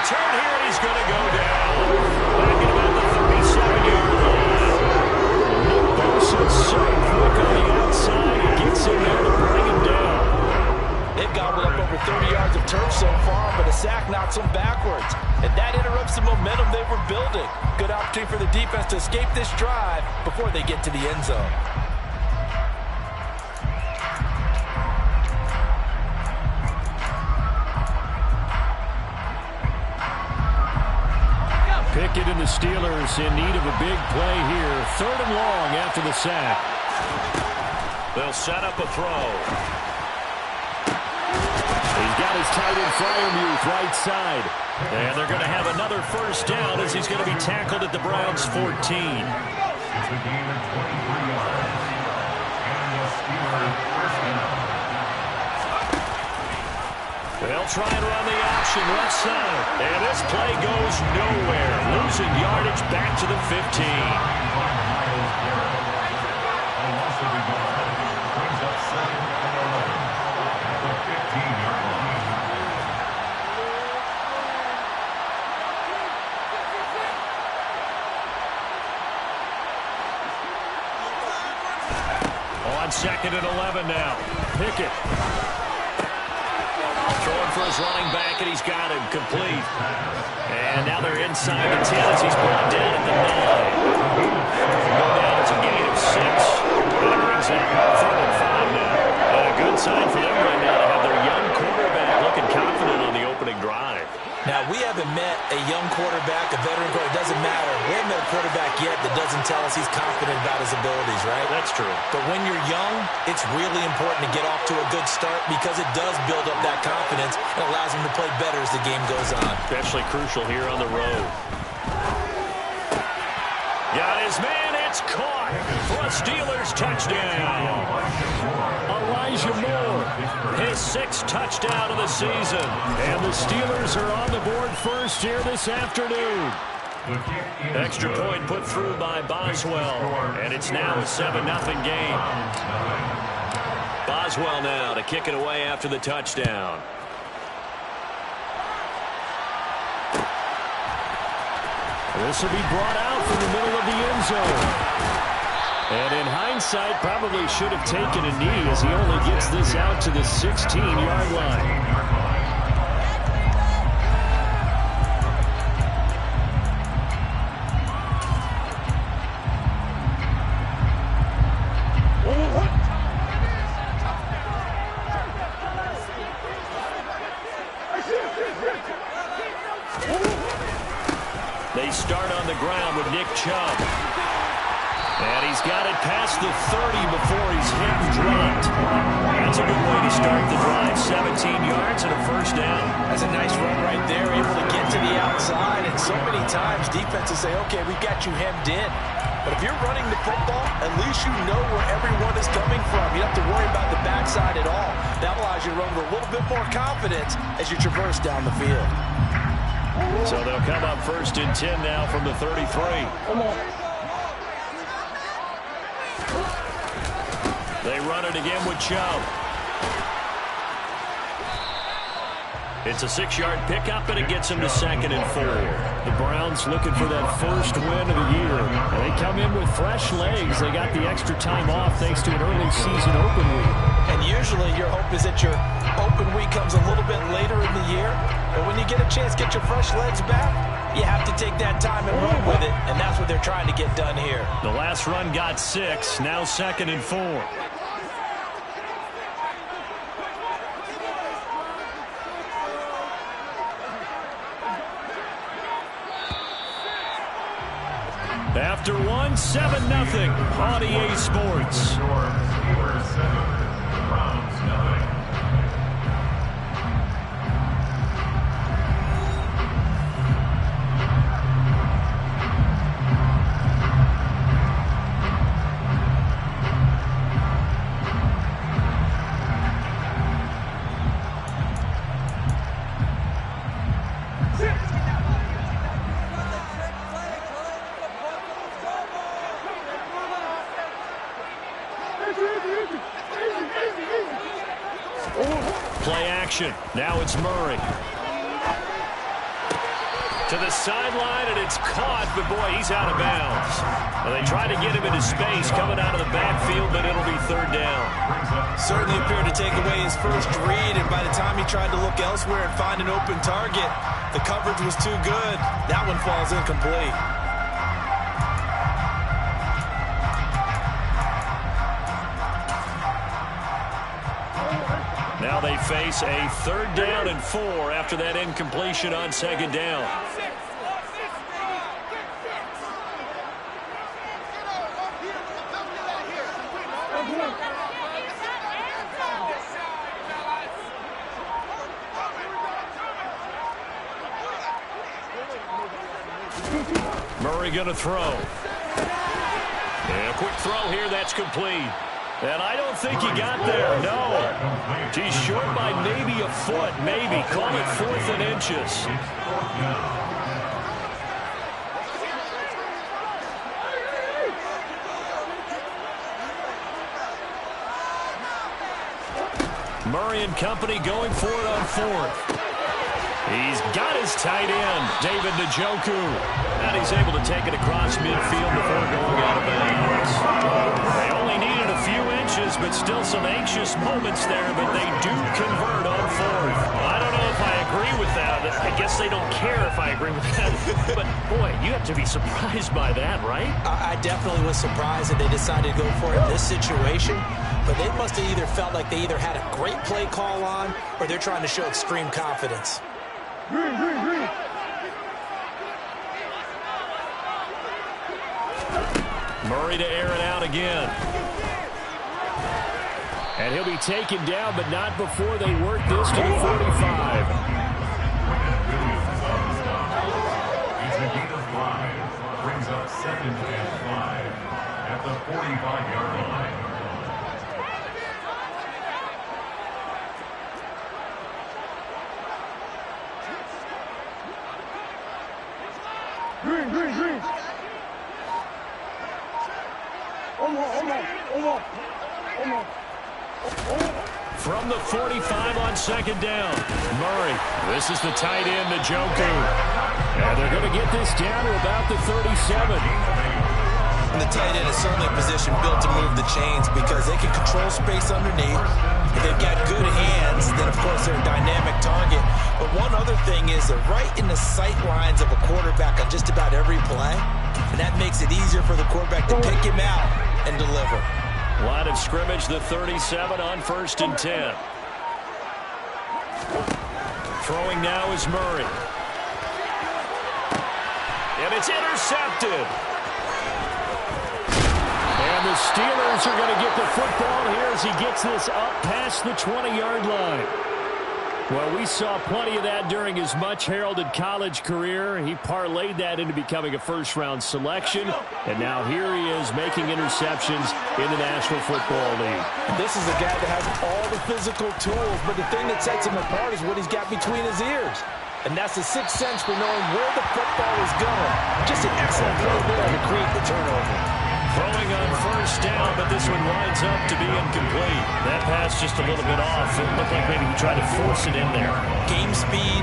return here, and he's going to go down. Back at about the 37-yard line. Nick Bosa's so quick on the outside. He gets in there to bring him down. They've gobbled up over 30 yards of turf so far, but a sack knocks them backwards. And that interrupts the momentum they were building. Good opportunity for the defense to escape this drive before they get to the end zone. Pickett and the Steelers in need of a big play here. 3rd and long after the sack. They'll set up a throw. He's got his tight end Fryermuth right side. And they're going to have another first down as he's going to be tackled at the Browns' 14. They'll try and run the option left side. And this play goes nowhere. Losing yardage back to the 15. On 2nd and 11 now. Pickett. Throwing for his running back, and he's got him complete. And now they're inside the 10 as he's brought down at the 9. Go down, it's a gain of 6. And it brings up 3rd and 5 now. And a good sign for them right now to have their young quarterback looking confident on the opening drive. Now, we haven't met a young quarterback, a veteran quarterback. It doesn't matter. We haven't met a quarterback yet that doesn't tell us he's confident about his abilities, right? That's true. But when you're young, it's really important to get off to a good start because it does build up that confidence and allows him to play better as the game goes on. Especially crucial here on the road. Got his man. It's caught for a Steelers touchdown. Elijah Moore, his 6th touchdown of the season. And the Steelers are on the board first here this afternoon. Extra point put through by Boswell. And it's now a 7-0 game. Boswell now to kick it away after the touchdown. This will be brought out from the middle of the end zone. And in hindsight, probably should have taken a knee as he only gets this out to the 16-yard line. They start on the ground with Nick Chubb. And he's got it past the 30 before he's hit and dropped. That's a good way to start the drive. 17 yards and a first down. That's a nice run right there, able to get to the outside. And so many times defenses say, okay, we've got you hemmed in. But if you're running the football, at least you know where everyone is coming from. You don't have to worry about the backside at all. That allows you to run with a little bit more confidence as you traverse down the field. So they'll come up 1st and 10 now from the 33. Come on. They run it again with Chubb. It's a 6-yard pickup, and it gets him to 2nd and 4. The Browns looking for that first win of the year. And they come in with fresh legs. They got the extra time off thanks to an early season open week. And usually your hope is that your open week comes a little bit later in the year. But when you get a chance to get your fresh legs back, you have to take that time and run with it. And that's what they're trying to get done here. The last run got 6. Now 2nd and 4. After 1, 7-0 on EA Sports. Play action. Now it's Murray. To the sideline, and it's caught, but boy, he's out of bounds. Well, they tried to get him into space coming out of the backfield, but it'll be third down. Certainly appeared to take away his first read, and by the time he tried to look elsewhere and find an open target, the coverage was too good. That one falls incomplete. Now they face a 3rd down and 4 after that incompletion on 2nd down. Murray going to throw. And a quick throw here, that's complete. And I don't think he got there, no. He's short by maybe a foot, maybe. Call it 4th and inches. Murray and company going for it on 4th. He's got his tight end, David Njoku. And he's able to take it across midfield before going out of bounds. They only needed a few inches, but still some anxious moments there, but they do convert on 4th. I don't know if I agree with that. I guess they don't care if I agree with that. But, boy, you have to be surprised by that, right? I definitely was surprised that they decided to go for it in this situation. But they must have either felt like they either had a great play call on or they're trying to show extreme confidence. Murray to air it out again. And he'll be taken down, but not before they work this to the 45. Brings up 2nd and 5 at the 45-yard line. Green. From the 45 on 2nd down, Murray. This is the tight end, Njoku. And they're going to get this down to about the 37. And the tight end is certainly a position built to move the chains because they can control space underneath. If they've got good hands, then of course they're a dynamic target. But one other thing is they're right in the sight lines of a quarterback on just about every play. And that makes it easier for the quarterback to pick him out and deliver. Line of scrimmage, the 37 on 1st and 10. Throwing now is Murray. And it's intercepted. And the Steelers are going to get the football here as he gets this up past the 20-yard line. Well, we saw plenty of that during his much-heralded college career. He parlayed that into becoming a first-round selection. And now here he is making interceptions in the National Football League. This is a guy that has all the physical tools, but the thing that sets him apart is what he's got between his ears. And that's the sixth sense for knowing where the football is going. Just an excellent play there to create the turnover. Throwing on 1st down, but this one winds up to be incomplete. That pass just a little bit off. It looked like maybe he tried to force it in there. Game speed,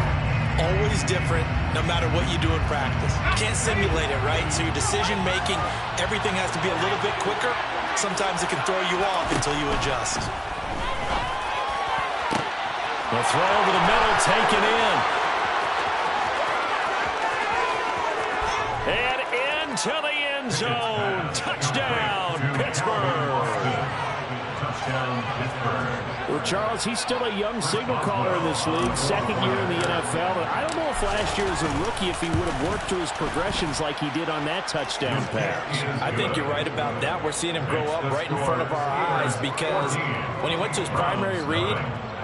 always different, no matter what you do in practice. You can't simulate it, right? So your decision-making, everything has to be a little bit quicker. Sometimes it can throw you off until you adjust. The throw over the middle, taken in. And into the end zone. Touchdown, Pittsburgh. Touchdown, Pittsburgh. Well, Charles, he's still a young signal caller in this league, 2nd year in the NFL. And I don't know if last year as a rookie if he would have worked through his progressions like he did on that touchdown pass. I think you're right about that. We're seeing him grow up right in front of our eyes because when he went to his primary read,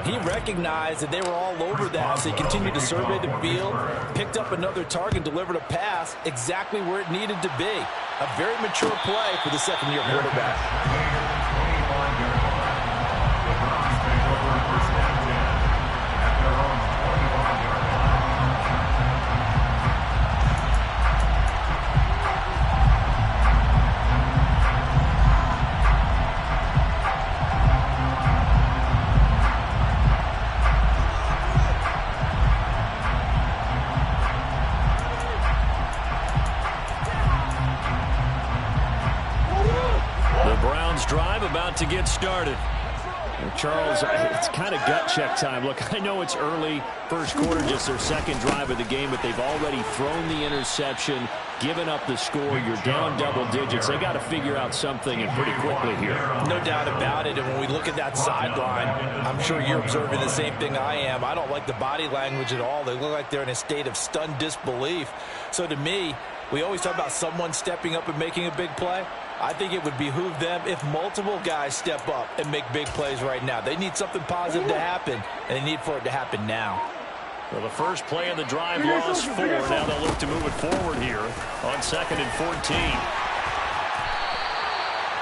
he recognized that they were all over that, so he continued to survey the field, picked up another target, delivered a pass exactly where it needed to be. A very mature play for the 2nd-year quarterback. to get started. Well, Charles, it's kind of gut check time. Look, I know it's early, first quarter, just their second drive of the game, but they've already thrown the interception, given up the score. You're down double digits. They got to figure out something, and pretty quickly here. No doubt about it. And when we look at that sideline, I'm sure you're observing the same thing I am. I don't like the body language at all. They look like they're in a state of stunned disbelief. So to me, we always talk about someone stepping up and making a big play. I think it would behoove them if multiple guys step up and make big plays right now. They need something positive to happen, and they need for it to happen now. Well, the first play of the drive lost 4. Now they'll look to move it forward here on 2nd and 14.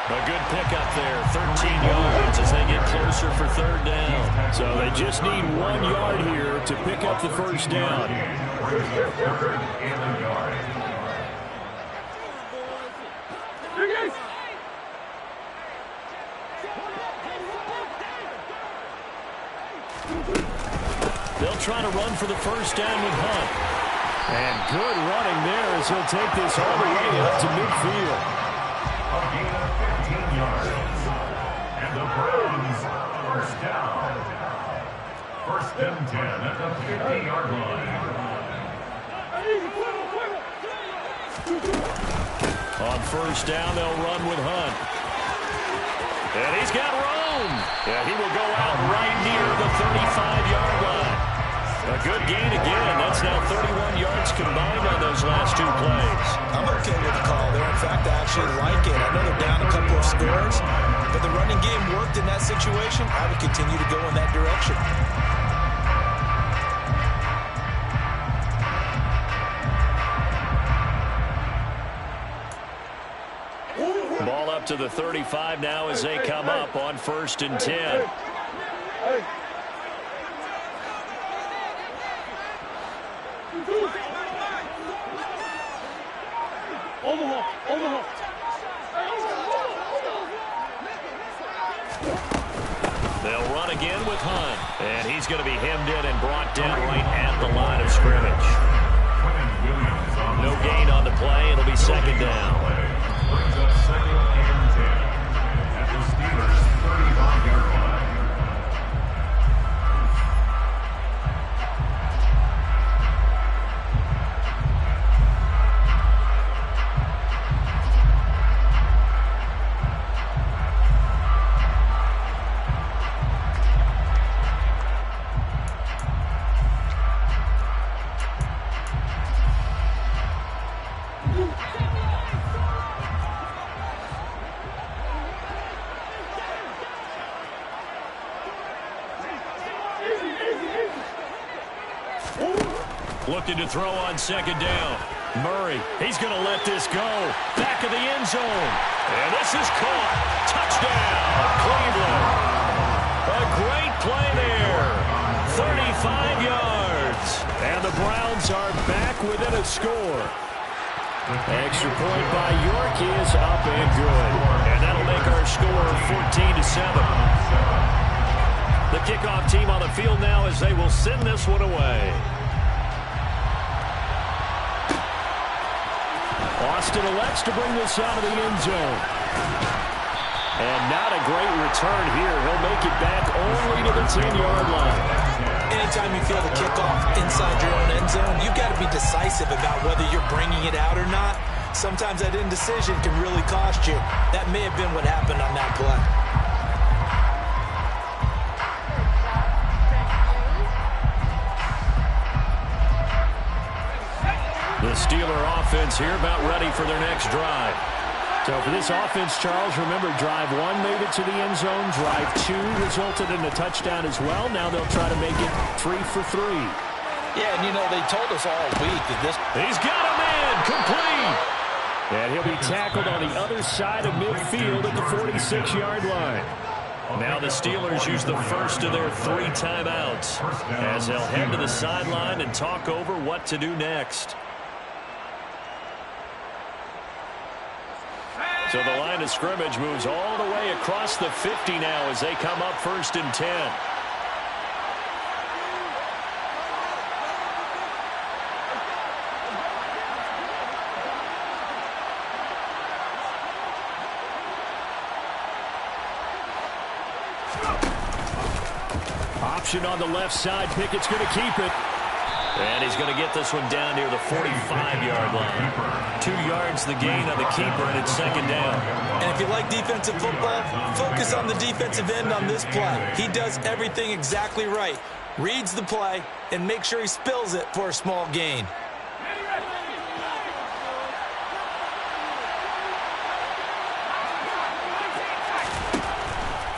A good pickup there, 13 yards as they get closer for 3rd down. So they just need 1 yard here to pick up the first down. They'll try to run for the first down with Hunt. And good running there as he'll take this all the way up to midfield. A gain of 15 yards. And the Browns first down. 1st and 10 at the 50-yard line. On first down, they'll run with Hunt. And he's got room. Yeah, he will go out right near the 35-yard line. A good gain again. That's now 31 yards combined on those last 2 plays. I'm okay with the call there. In fact, I actually like it. I know they're down a couple of scores, but the running game worked in that situation. I would continue to go in that direction. Ball up to the 35 now as they come up on 1st and 10. They'll run again with Hunt. And he's going to be hemmed in and brought down right at the line of scrimmage. No gain on the play. It'll be 2nd down. Brings up 2nd and 10 at the Steelers' 35-yard line. Looking to throw on 2nd down. Murray, he's going to let this go. Back of the end zone. And this is caught. Touchdown, Cleveland. A great play there. 35 yards. And the Browns are back within a score. Extra point by York is up and good. And that'll make our score 14-7. The kickoff team on the field now as they will send this one away. Austin elects to bring this out of the end zone. And not a great return here. He'll make it back only to the 10-yard line. Anytime you feel the kickoff inside your own end zone, you've got to be decisive about whether you're bringing it out or not. Sometimes that indecision can really cost you. That may have been what happened on that play. The Steeler offense here about ready for their next drive. So for this offense, Charles, remember drive 1 made it to the end zone. Drive 2 resulted in a touchdown as well. Now they'll try to make it 3 for 3. Yeah, and you know, they told us all week that this... He's got a man complete. And he'll be tackled on the other side of midfield at the 46-yard line. Now the Steelers use the first of their 3 timeouts as they'll head to the sideline and talk over what to do next. So the line of scrimmage moves all the way across the 50 now as they come up 1st and 10. option on the left side. Pickett's going to keep it. And he's going to get this one down near the 45-yard line. 2 yards the gain on the keeper, and it's second down. And if you like defensive football, focus on the defensive end on this play. He does everything exactly right. Reads the play and makes sure he spills it for a small gain.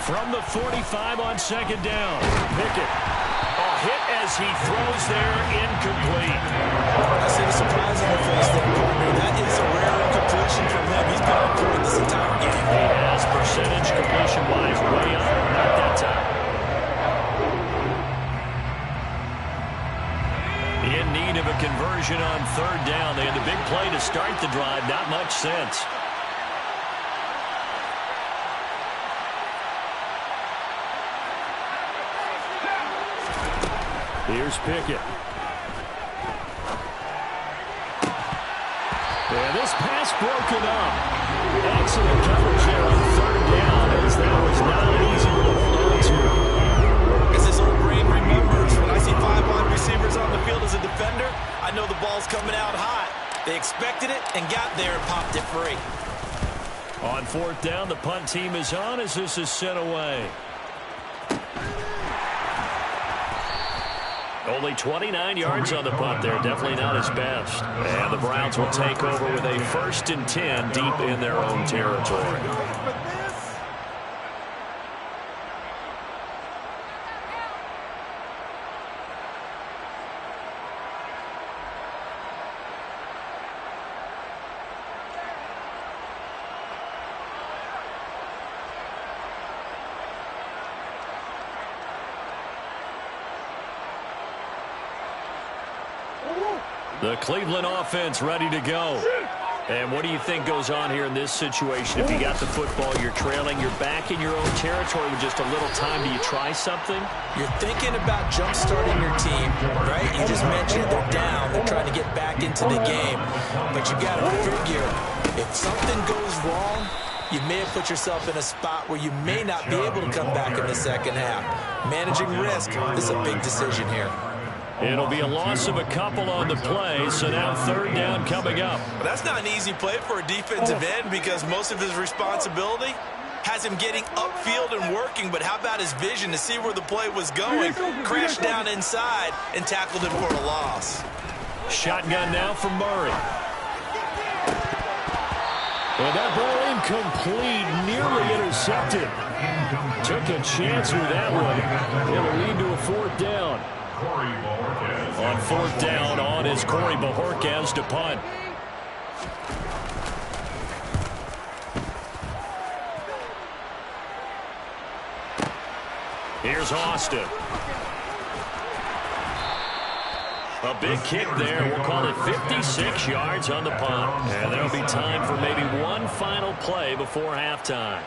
From the 45 on second down, Pickett. A hit as he throws there, incomplete. I see the surprise on the face there, partner. That is a rare incompletion from him. He's been on point this entire game. He has percentage completion-wise way up, not that time. In need of a conversion on third down. They had the big play to start the drive. Not much sense. Here's Pickett. And this pass broken up. Excellent coverage there on third down, as that was not easy to hold on to. As his old brain remembers, when I see 5 wide receivers on the field as a defender, I know the ball's coming out hot. They expected it and got there and popped it free. On fourth down, the punt team is on as this is sent away. Only 29 yards on the punt there. Definitely not his best. And the Browns will take over with a 1st and 10 deep in their own territory. The Cleveland offense ready to go. And what do you think goes on here in this situation? If you got the football, you're trailing, you're back in your own territory with just a little time. Do you try something? You're thinking about jump-starting your team, right? You just mentioned they're down. They're trying to get back into the game. But you got to figure, if something goes wrong, you may have put yourself in a spot where you may not be able to come back in the second half. Managing risk is a big decision here. It'll be a loss of a couple on the play, so now third down coming up. Well, that's not an easy play for a defensive end because most of his responsibility has him getting upfield and working, but how about his vision to see where the play was going? Crashed down inside and tackled him for a loss. Shotgun now for Murray. And that ball incomplete, nearly intercepted. Took a chance with that one. It'll lead to a fourth down. On fourth down, on is Corey Bojorquez to punt. Here's Austin. A big kick there. We'll call it 56 yards on the punt. And there'll be time for maybe one final play before halftime.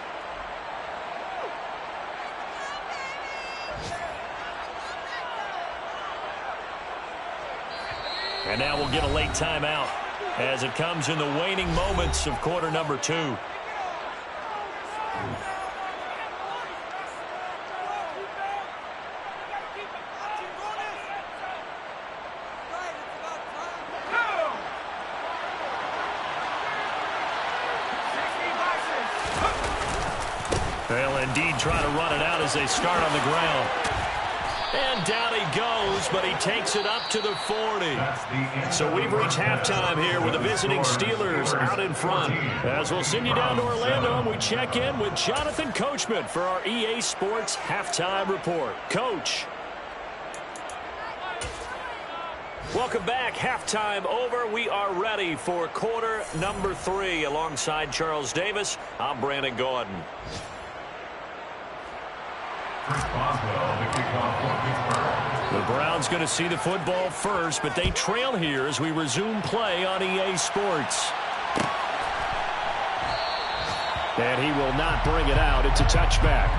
And now we'll get a late timeout as it comes in the waning moments of quarter number 2. They'll indeed try to run it out as they start on the ground. And down he goes, but he takes it up to the 40. So we've reached halftime here with the visiting Steelers out in front. As we'll send you down to Orlando, and we check in with Jonathan Coachman for our EA Sports Halftime Report. Coach. Welcome back. Halftime over. We are ready for quarter number 3. Alongside Charles Davis, I'm Brandon Gordon. The Browns going to see the football first, but they trail here as we resume play on EA Sports. And he will not bring it out. It's a touchback.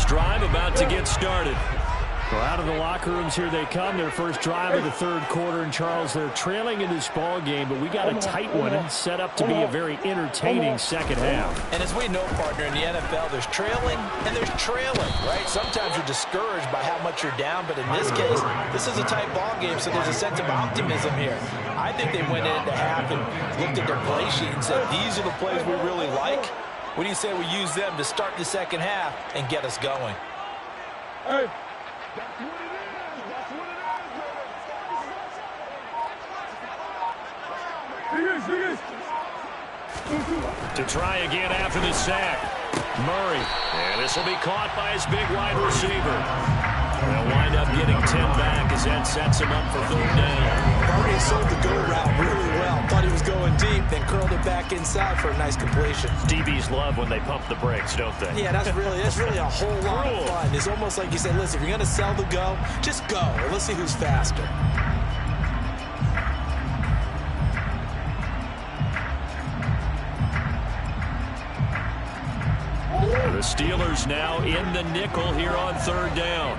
drive about to get started. Well, out of the locker rooms here they come. Their first drive of the third quarter. And, Charles, they're trailing in this ball game, but we got a tight one set up to be a very entertaining second half. And as we know, partner, in the NFL, there's trailing and there's trailing, right? Sometimes you're discouraged by how much you're down, but in this case, this is a tight ball game, so there's a sense of optimism here. I think they went into half and looked at their play sheet and said, these are the plays we really like. What do you say we use them to start the second half and get us going? Hey. To try again after the sack. Murray. And this will be caught by his big wide receiver. They'll wind up getting 10 back as that sets him up for third down. Murray sold the go route really well. Thought he was going deep, then curled it back inside for a nice completion. DBs love when they pump the brakes, don't they? Yeah, that's really a whole lot of fun. It's almost like you say, listen, if you're going to sell the go, just go. And let's see who's faster. The Steelers now in the nickel here on third down.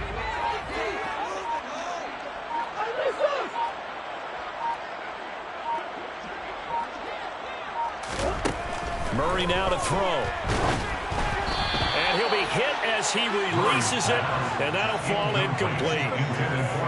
Murray now to throw. And he'll be hit as he releases it, and that'll fall incomplete.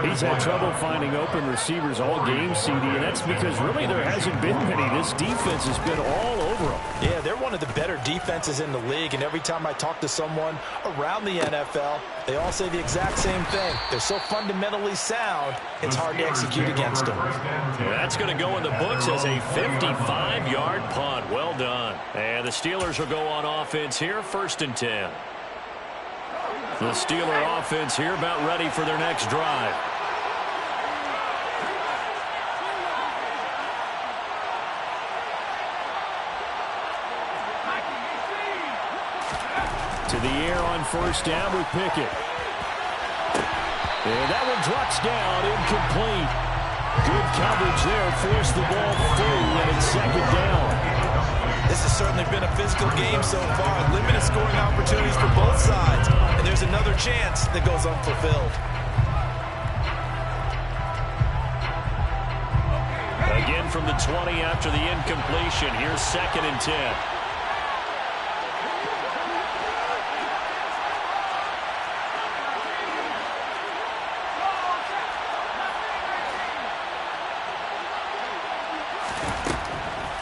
He's had trouble finding open receivers all game, CD, and that's because really there hasn't been many. This defense has been all over them. Yeah, they're one of the better defenses in the league, and every time I talk to someone around the NFL, they all say the exact same thing. They're so fundamentally sound, it's hard to execute against them. That's going to go in the books as a 55-yard punt. Well done. And the Steelers will go on offense here, 1st and 10. The Steeler offense here about ready for their next drive. To the air on 1st down with Pickett. And that one drops down, incomplete. Good coverage there, forced the ball through, and it's 2nd down. This has certainly been a physical game so far. Limited scoring opportunities for both sides. And there's another chance that goes unfulfilled. Again from the 20 after the incompletion. Here's 2nd and 10.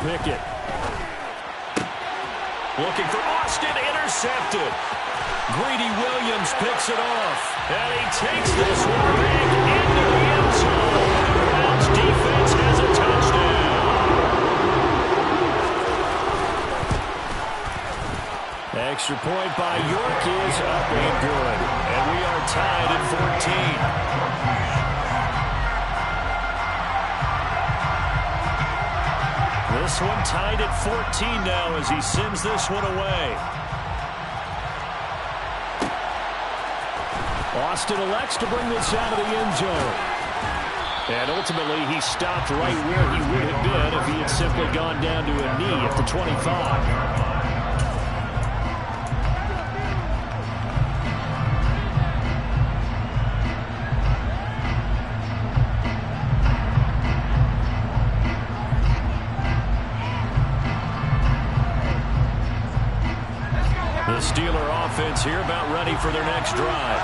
Pickett. Looking for Austin, intercepted. Greedy Williams picks it off. And he takes this one back into the end zone. The Browns defense has a touchdown. Extra point by York is up and good. And we are tied at 14. This one tied at 14 now as he sends this one away. Austin elects to bring this out of the end zone. And ultimately, he stopped right where he would have been if he had simply gone down to a knee at the 25. Steeler offense here about ready for their next drive.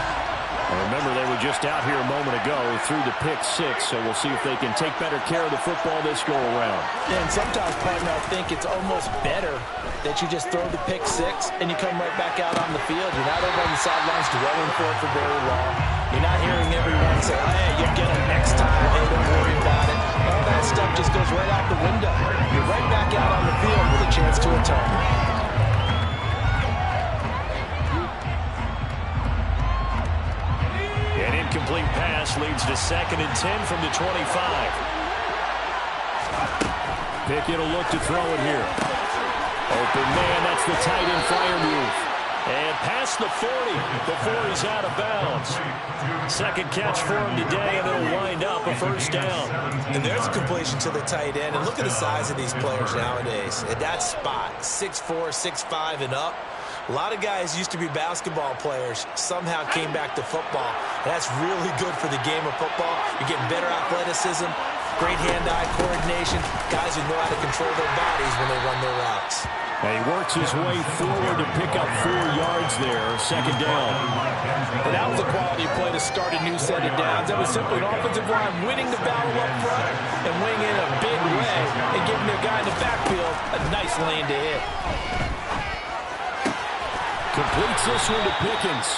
And remember, they were just out here a moment ago through the pick 6, so we'll see if they can take better care of the football this go around. Yeah, and sometimes, partner, I think it's almost better that you just throw the pick 6 and you come right back out on the field. You're not over on the sidelines dwelling for it for very long. You're not hearing everyone say, oh, hey, you'll get them next time. Hey, don't worry about it. All that stuff just goes right out the window. You're right back out on the field with a chance to atone. Incomplete pass leads to 2nd and 10 from the 25. Pickett will look to throw it here. Open man, that's the tight end fire move. And past the 40 before he's out of bounds. 2nd catch for him today, and it'll wind up a 1st down. And there's a completion to the tight end. And look at the size of these players nowadays. At that spot, 6'4", 6'5", and up. A lot of guys used to be basketball players, somehow came back to football. And that's really good for the game of football. You're getting better athleticism, great hand-eye coordination, guys who know how to control their bodies when they run their routes. And he works his way forward to pick up 4 yards there, second down. And that was a quality play to start a new set of downs. That was simply an offensive line winning the battle up front and winning in a big way and giving their guy in the backfield a nice lane to hit. Completes this one to Pickens.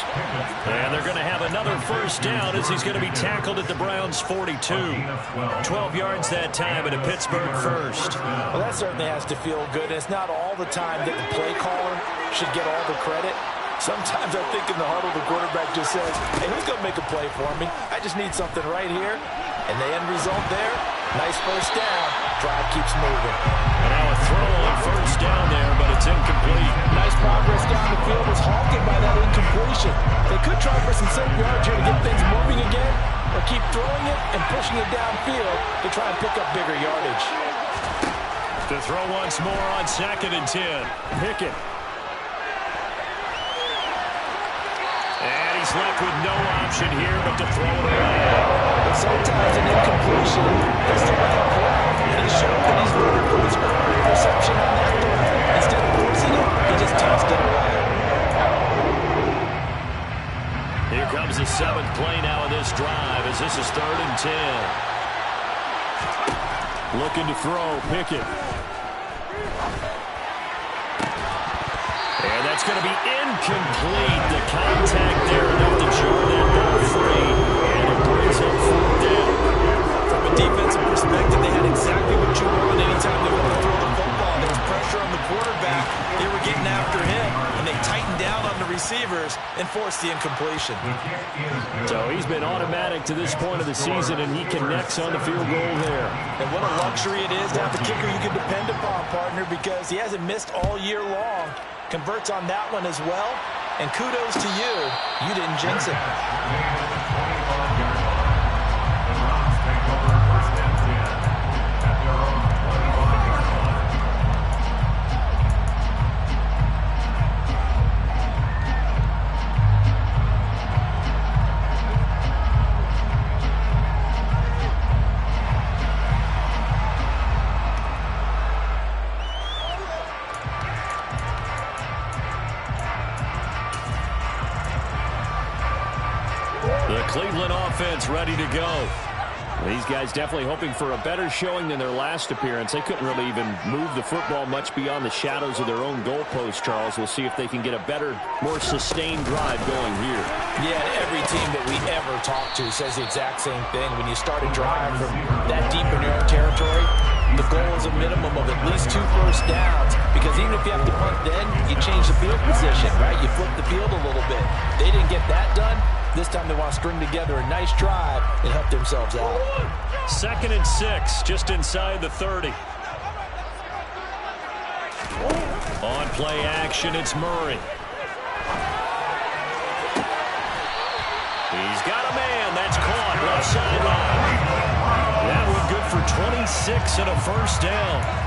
And they're going to have another first down as he's going to be tackled at the Browns' 42. 12 yards that time and a Pittsburgh first. Well, that certainly has to feel good. And it's not all the time that the play caller should get all the credit. Sometimes I think in the huddle the quarterback just says, hey, who's going to make a play for me? I just need something right here. And the end result there, nice first down. Drive keeps moving. And now a throw on first down there, but it's incomplete. Nice progress down the field was halted by that incompletion. They could try for some safe yards here to get things moving again, or keep throwing it and pushing it downfield to try and pick up bigger yardage. To throw once more on 2nd and 10. Pickett. And he's left with no option here but to throw it away. But sometimes an incompletion is the right play. And he showed that he's learned from his early interception on that throw. Instead of forcing it, he just tossed it away. Here comes the 7th play now in this drive as this is 3rd and 10. Looking to throw, Pickett. And that's going to be incomplete. The contact there enough to jar that ball free. And it brings up 4th down. From a defensive perspective, they had exactly what you want anytime they want to throw the football. There was pressure on the quarterback. They were getting after him, and they tightened down on the receivers and forced the incompletion. So he's been automatic to this point of the season, and he connects on the field goal there. And what a luxury it is to have a kicker you can depend upon, partner, because he hasn't missed all year long. Converts on that one as well. And kudos to you. You didn't jinx it. The Cleveland offense ready to go. These guys definitely hoping for a better showing than their last appearance. They couldn't really even move the football much beyond the shadows of their own goalpost, Charles. We'll see if they can get a better, more sustained drive going here. Yeah, every team that we ever talk to says the exact same thing. When you start a drive from that deep in your own territory, the goal is a minimum of at least 2 first downs, because even if you have to punt then, you change the field position, right? You flip the field a little bit. They didn't get that done. This time they want to string together a nice drive and help themselves out. 2nd and 6, just inside the 30. On play action, it's Murray. He's got a man. That's caught left sideline. That one good for 26 and a first down.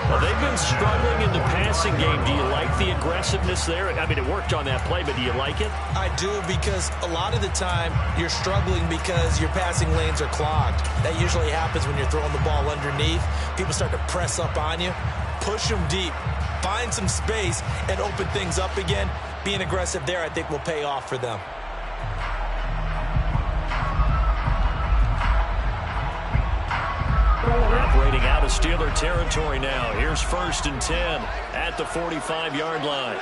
Well, they've been struggling in the passing game. Do you like the aggressiveness there? I mean, it worked on that play, but do you like it? I do, because a lot of the time you're struggling because your passing lanes are clogged. That usually happens when you're throwing the ball underneath. People start to press up on you. Push them deep. Find some space and open things up again. Being aggressive there, I think, will pay off for them. Operating out of Steeler territory now. Here's 1st and 10 at the 45-yard line.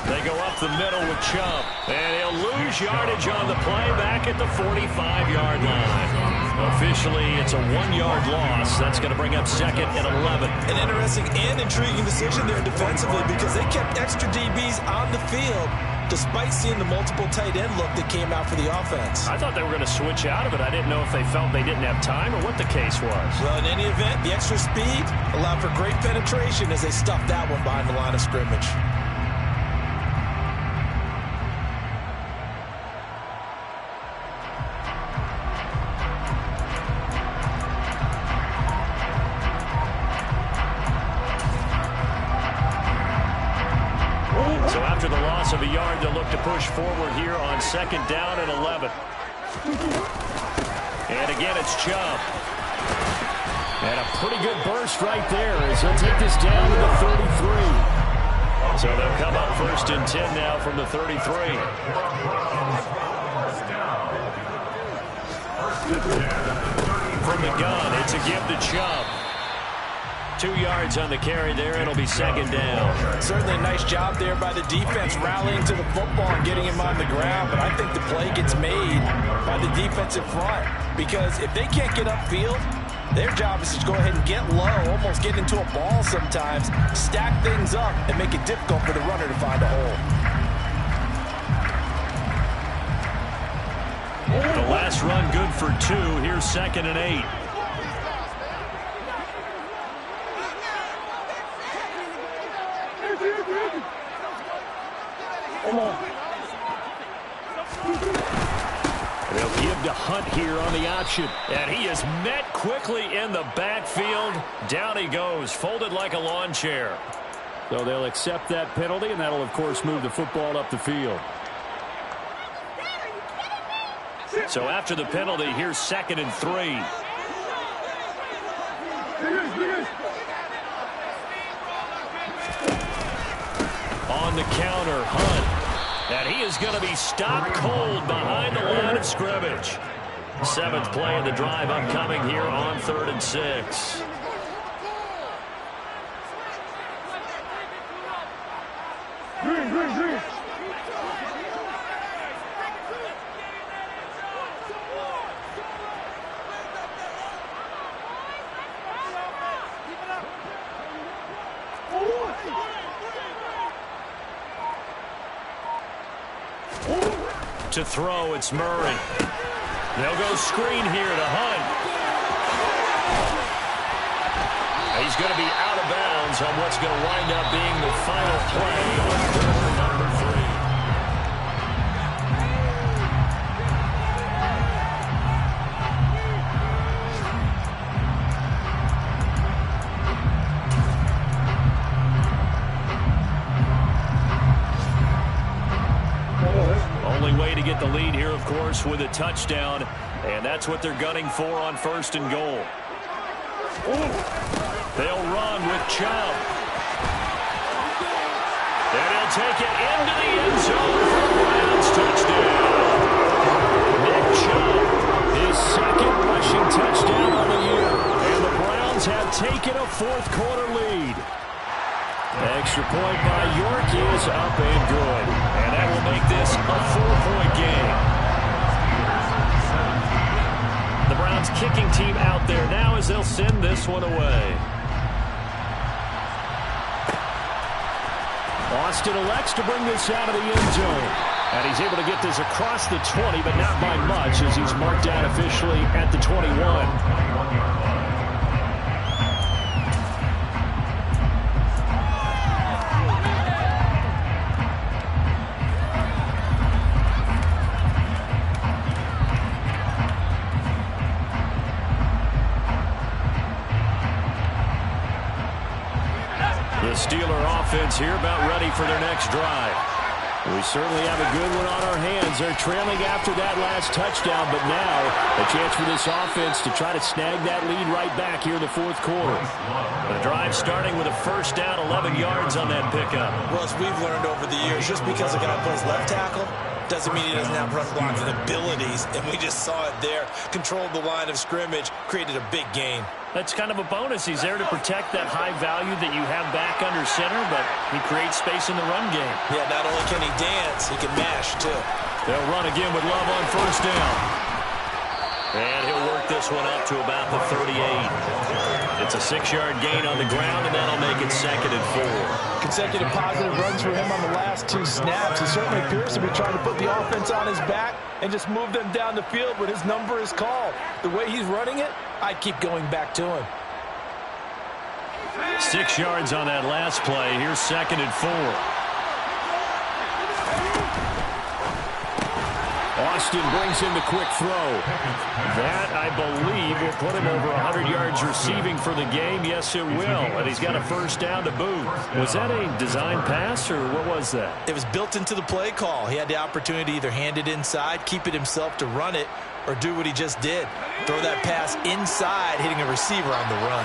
They go up the middle with Chubb, and he'll lose yardage on the play back at the 45-yard line. Officially, it's a 1-yard loss. That's going to bring up 2nd and 11. An interesting and intriguing decision there defensively, because they kept extra DBs on the field despite seeing the multiple tight end look that came out for the offense. I thought they were going to switch out of it. I didn't know if they felt they didn't have time or what the case was. Well, in any event, the extra speed allowed for great penetration as they stuffed that one behind the line of scrimmage. yard to look to push forward here on 2nd down and 11. And again, it's Chubb. And a pretty good burst right there as he'll take this down to the 33. So they'll come up 1st and 10 now from the 33. From the gun, it's a give to Chubb. 2 yards on the carry there. It'll be 2nd down. Certainly a nice job there by the defense rallying to the football and getting him on the ground. But I think the play gets made by the defensive front because if they can't get upfield, their job is to go ahead and get low, almost get into a ball sometimes, stack things up, and make it difficult for the runner to find a hole. The last run good for 2. Here's 2nd and 8. They'll give to Hunt here on the option. And he is met quickly in the backfield. Down he goes, folded like a lawn chair. So they'll accept that penalty, and that'll, of course, move the football up the field. So after the penalty, here's 2nd and 3. On the counter, Hunt. And he is going to be stopped cold behind the line of scrimmage. 7th play of the drive upcoming here on 3rd and 6. To throw, it's Murray. They'll go screen here to Hunt. He's going to be out of bounds on what's going to wind up being the final play on number 3. Way to get the lead here, of course, with a touchdown, and that's what they're gunning for on 1st and goal. They'll run with Chubb. And he'll take it into the end zone for the Browns touchdown. Nick Chubb, his 2nd rushing touchdown on the year, and the Browns have taken a 4th quarter lead. Extra point by York is up and good. And that will make this a 4-point game. The Browns kicking team out there now as they'll send this one away. Austin elects to bring this out of the end zone. And he's able to get this across the 20, but not by much as he's marked down officially at the 21. The Steeler offense here about ready for their next drive. We certainly have a good one on our hands. They're trailing after that last touchdown, but now a chance for this offense to try to snag that lead right back here in the 4th quarter. The drive starting with a 1st down, 11 yards on that pickup. Well, as we've learned over the years, just because a guy plays left tackle doesn't mean he doesn't have run blocking abilities, and we just saw it there. Controlled the line of scrimmage, created a big gain. That's kind of a bonus. He's there to protect that high value that you have back under center, but he creates space in the run game. Yeah, not only can he dance, he can mash, too. They'll run again with Love on 1st down. And he'll work this one up to about the 38. It's a 6-yard gain on the ground, and that'll make it 2nd and 4. Consecutive positive runs for him on the last 2 snaps. He certainly appears to be trying to put the offense on his back and just move them down the field when his number is called. The way he's running it, I'd keep going back to him. 6 yards on that last play. Here's 2nd and 4. Austin brings in the quick throw. That, I believe, will put him over 100 yards receiving for the game. Yes, it will. And he's got a first down to boot. Was that a design pass, or what was that? It was built into the play call. He had the opportunity to either hand it inside, keep it himself to run it, or do what he just did. Throw that pass inside, hitting a receiver on the run.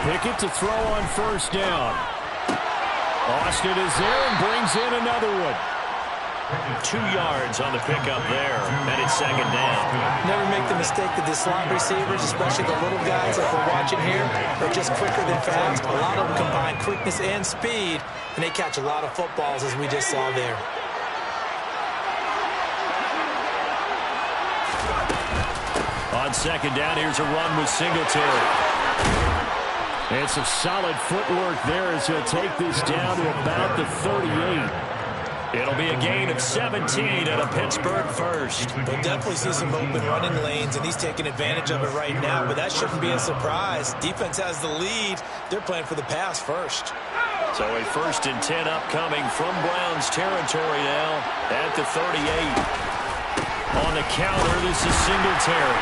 Pickett to throw on first down. Austin is there and brings in another one. 2 yards on the pickup there, and it's second down. Never make the mistake that the slot receivers, especially the little guys like we're watching here, are just quicker than fast. A lot of them combine quickness and speed, and they catch a lot of footballs, as we just saw there. On second down, here's a run with Singletary. And some solid footwork there as he'll take this down to about the 38. It'll be a gain of 17 and a Pittsburgh first. We'll definitely see some open running lanes, and he's taking advantage of it right now, but that shouldn't be a surprise. Defense has the lead. They're playing for the pass first. So a 1st and 10 upcoming from Browns territory now at the 38. On the counter, this is Singletary.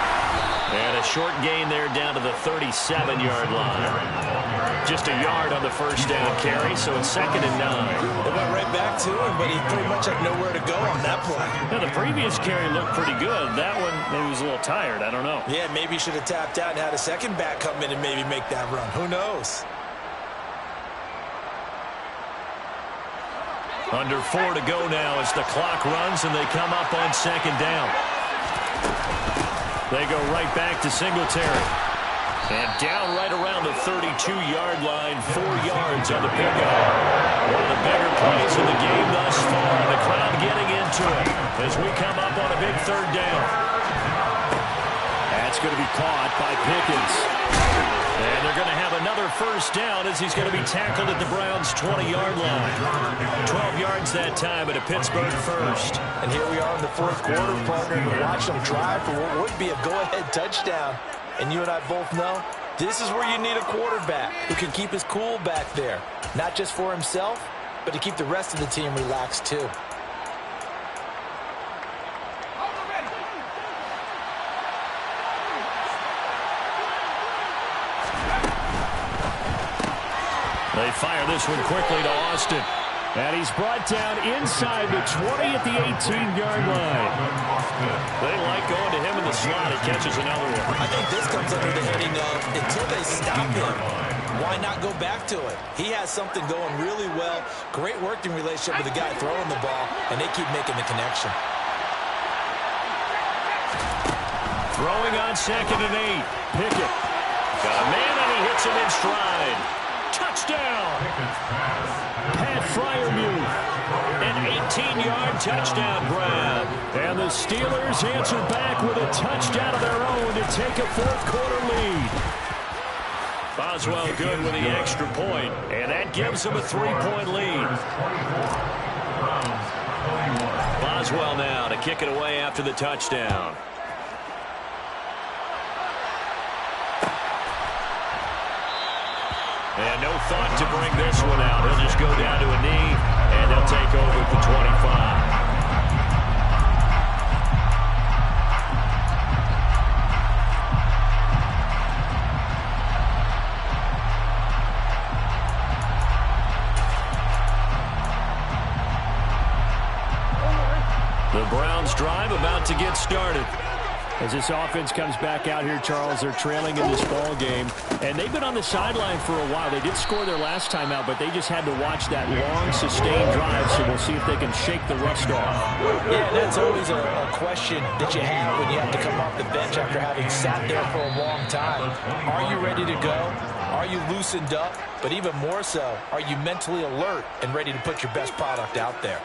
And a short gain there down to the 37-yard line. Just a yard on the first down carry, so it's 2nd and 9. They went right back to him, but he pretty much had nowhere to go on that play. Now, the previous carry looked pretty good. That one, maybe he was a little tired. I don't know. Yeah, maybe he should have tapped out and had a second back come in and maybe make that run. Who knows? Under 4 to go now as the clock runs, and they come up on second down. They go right back to Singletary. And down right around the 32-yard line, 4 yards on the pickup. One of the bigger plays in the game thus far. The crowd getting into it as we come up on a big 3rd down. That's going to be caught by Pickens. And they're going to have another first down as he's going to be tackled at the Browns' 20-yard line. 12 yards that time at a Pittsburgh first. And here we are in the 4th quarter, partner, and watch them drive for what would be a go-ahead touchdown. And you and I both know this is where you need a quarterback who can keep his cool back there. Not just for himself, but to keep the rest of the team relaxed too. They fire this one quickly to Austin. And he's brought down inside the 20 at the 18-yard line. They like going to him in the slot. He catches another one. I think this comes under the heading of until they stop him, why not go back to it? He has something going really well. Great working relationship with the guy throwing the ball, and they keep making the connection. Throwing on 2nd and 8. Pickett. Got a man, and he hits him in stride. Touchdown! Pat Fryermuth. An 18-yard touchdown grab. And the Steelers answer back with a touchdown of their own to take a 4th quarter lead. Boswell good with the extra point, and that gives them a 3-point lead. Boswell now to kick it away after the touchdown. And no thought to bring this one out. He'll just go down to a knee, and they'll take over at the 25. The Browns drive about to get started. As this offense comes back out here, Charles, they're trailing in this ball game. And they've been on the sideline for a while. They did score their last time out, but they just had to watch that long, sustained drive. So we'll see if they can shake the rust off. Yeah, that's always a question that you have when you have to come off the bench after having sat there for a long time. Are you ready to go? Are you loosened up? But even more so, are you mentally alert and ready to put your best product out there?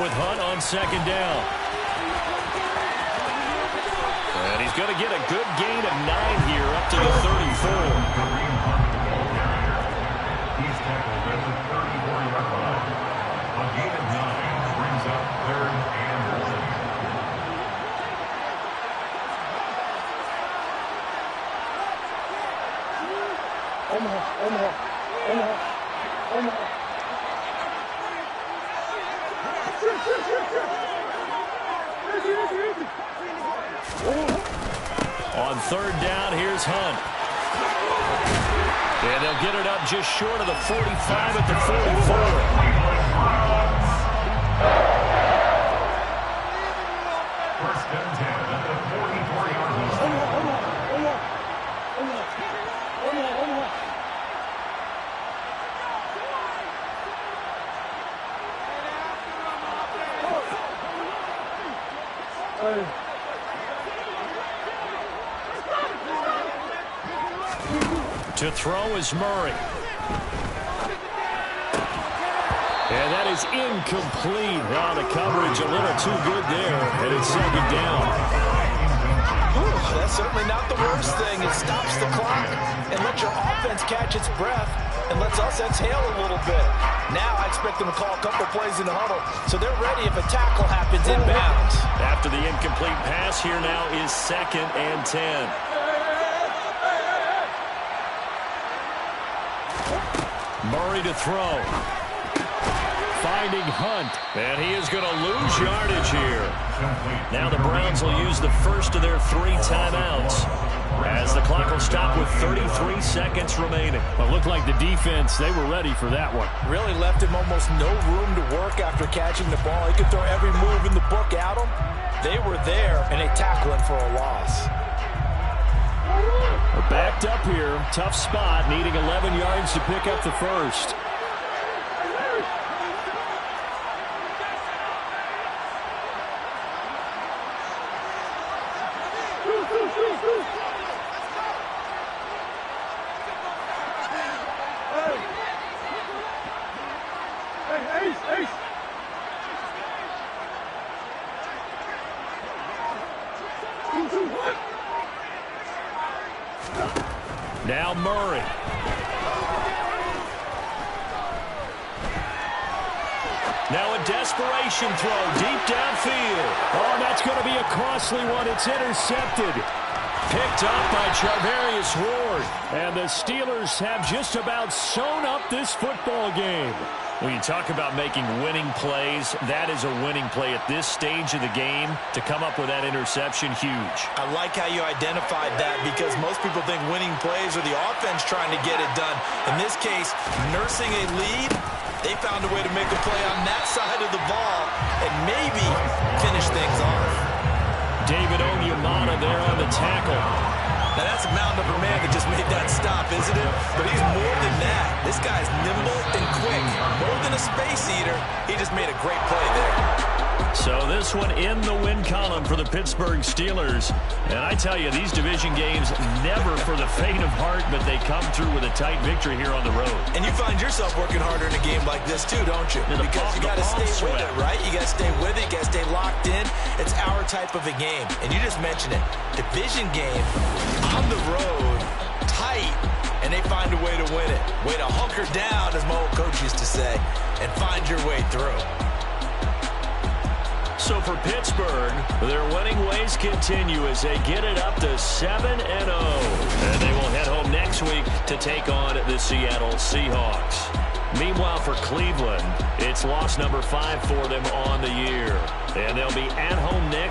with Hunt on second down. And he's going to get a good gain of 9 here up to the 34. He's tackled at the 34-yard line. A gain of 9 brings up 3rd and 1. On 3rd down, here's Hunt. And they'll get it up just short of the 45 at the 44. First and 10 at the 44-yard line. To throw is Murray. And that is incomplete. Now the coverage a little too good there, and it's 2nd down. That's certainly not the worst thing. It stops the clock and lets your offense catch its breath and lets us exhale a little bit. Now I expect them to call a couple plays in the huddle, so they're ready if a tackle happens inbounds. After the incomplete pass, here now is 2nd and 10. Murray to throw. Finding Hunt. And he is going to lose yardage here. Now the Browns will use the first of their 3 timeouts, as the clock will stop with 33 seconds remaining. Well, it looked like the defense, they were ready for that one. Really left him almost no room to work after catching the ball. He could throw every move in the book at him. They were there, and they tackled him for a loss. We're backed up here. Tough spot, needing 11 yards to pick up the first. Now Murray. Now a desperation throw deep downfield. Oh, that's going to be a costly one. It's intercepted. Picked up by Charvarius Ward. And the Steelers have just about sewn up this football game. When you talk about making winning plays, that is a winning play at this stage of the game. To come up with that interception, huge. I like how you identified that, because most people think winning plays are the offense trying to get it done. In this case, nursing a lead, they found a way to make a play on that side of the ball and maybe finish things off. David Onyemata there on the tackle. Now that's a mound-upper man that just made that stop, isn't it? But he's more than that. This guy's nimble and quick. More than a space eater, he just made a great play there. So this one in the win column for the Pittsburgh Steelers. And I tell you, these division games, never for the faint of heart, but they come through with a tight victory here on the road. And you find yourself working harder in a game like this too, don't you? Because you got to stay with it, right? You got to stay with it. You got to stay locked in. It's our type of a game. And you just mentioned it. Division game, on the road, tight, and they find a way to win it. Way to hunker down, as my old coach used to say, and find your way through. So for Pittsburgh, their winning ways continue as they get it up to 7-0. And they will head home next week to take on the Seattle Seahawks. Meanwhile, for Cleveland, it's loss number 5 for them on the year. And they'll be at home next